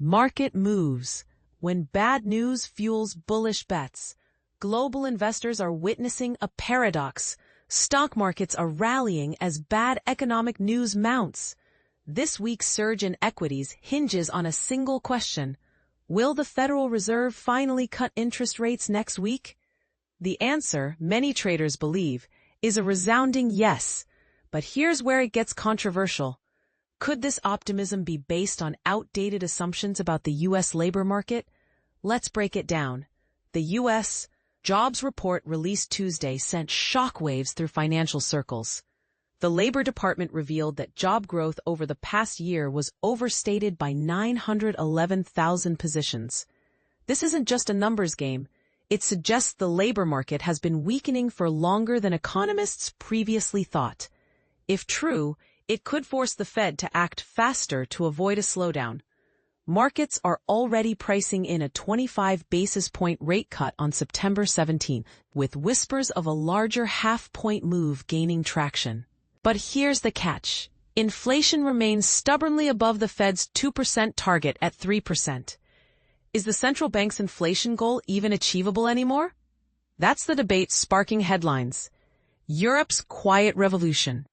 Market moves. When bad news fuels bullish bets, global investors are witnessing a paradox. Stock markets are rallying as bad economic news mounts. This week's surge in equities hinges on a single question. Will the Federal Reserve finally cut interest rates next week? The answer, many traders believe, is a resounding yes. But here's where it gets controversial. Could this optimism be based on outdated assumptions about the U.S. labor market? Let's break it down. The U.S. jobs report released Tuesday sent shockwaves through financial circles. The Labor Department revealed that job growth over the past year was overstated by 911,000 positions. This isn't just a numbers game. It suggests the labor market has been weakening for longer than economists previously thought. If true, it could force the Fed to act faster to avoid a slowdown. Markets are already pricing in a 25 basis point rate cut on September 17, with whispers of a larger half-point move gaining traction. But here's the catch. Inflation remains stubbornly above the Fed's 2% target at 3%. Is the central bank's inflation goal even achievable anymore? That's the debate sparking headlines. Europe's quiet revolution.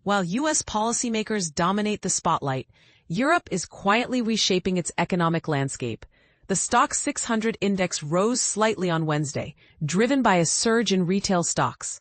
While U.S. policymakers dominate the spotlight, Europe is quietly reshaping its economic landscape. The Stoxx 600 index rose slightly on Wednesday, driven by a surge in retail stocks.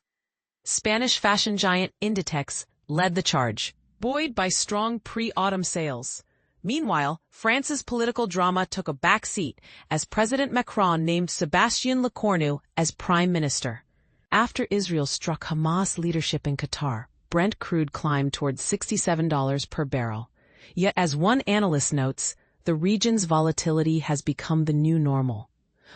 Spanish fashion giant Inditex led the charge, buoyed by strong pre-autumn sales. Meanwhile, France's political drama took a back seat as President Macron named Sébastien Lecornu as prime minister. After Israel struck Hamas leadership in Qatar, Brent crude climbed towards $67 per barrel. Yet as one analyst notes, the region's volatility has become the new normal.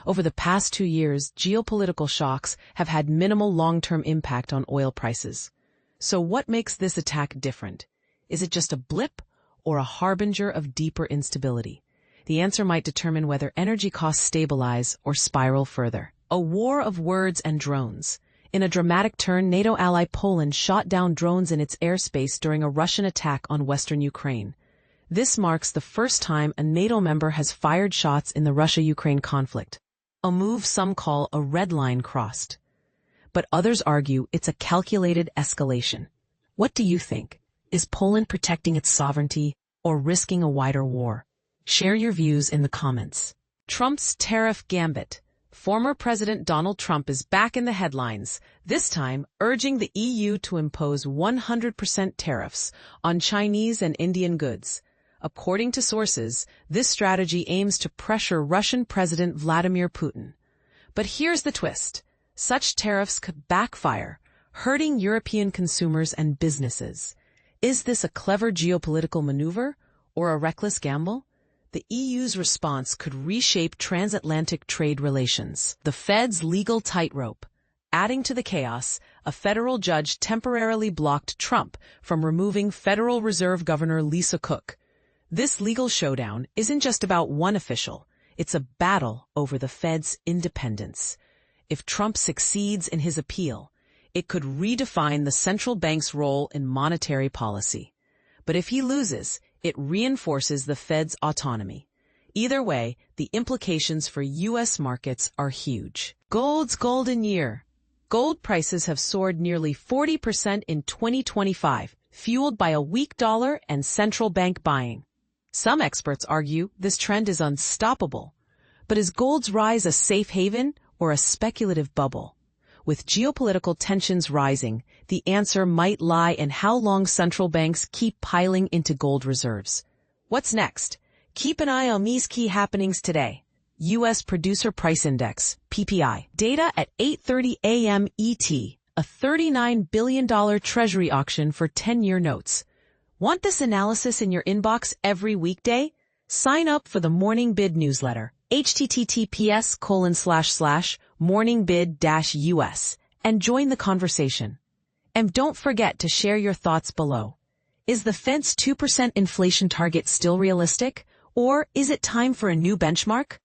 Over the past 2 years, geopolitical shocks have had minimal long-term impact on oil prices. So what makes this attack different? Is it just a blip or a harbinger of deeper instability? The answer might determine whether energy costs stabilize or spiral further. A war of words and drones. In a dramatic turn, NATO ally Poland shot down drones in its airspace during a Russian attack on western Ukraine. This marks the first time a NATO member has fired shots in the Russia-Ukraine conflict, a move some call a red line crossed. But others argue it's a calculated escalation. What do you think? Is Poland protecting its sovereignty or risking a wider war? Share your views in the comments. Trump's tariff gambit. Former President Donald Trump is back in the headlines, this time urging the EU to impose 100% tariffs on Chinese and Indian goods. According to sources, this strategy aims to pressure Russian President Vladimir Putin. But here's the twist. Such tariffs could backfire, hurting European consumers and businesses. Is this a clever geopolitical maneuver or a reckless gamble? The EU's response could reshape transatlantic trade relations. The Fed's legal tightrope. Adding to the chaos, a federal judge temporarily blocked Trump from removing Federal Reserve Governor Lisa Cook. This legal showdown isn't just about one official. It's a battle over the Fed's independence. If Trump succeeds in his appeal, it could redefine the central bank's role in monetary policy. But if he loses, it reinforces the Fed's autonomy. Either way, the implications for U.S. markets are huge. Gold's golden year. Gold prices have soared nearly 40% in 2025, fueled by a weak dollar and central bank buying. Some experts argue this trend is unstoppable. But is gold's rise a safe haven or a speculative bubble? With geopolitical tensions rising, the answer might lie in how long central banks keep piling into gold reserves. What's next? Keep an eye on these key happenings today. U.S. Producer Price Index, PPI. Data at 8:30 a.m. ET, a $39 billion Treasury auction for 10-year notes. Want this analysis in your inbox every weekday? Sign up for the Morning Bid newsletter, https://morningbid-us, and join the conversation. And don't forget to share your thoughts below. Is the Fed's 2% inflation target still realistic, or is it time for a new benchmark?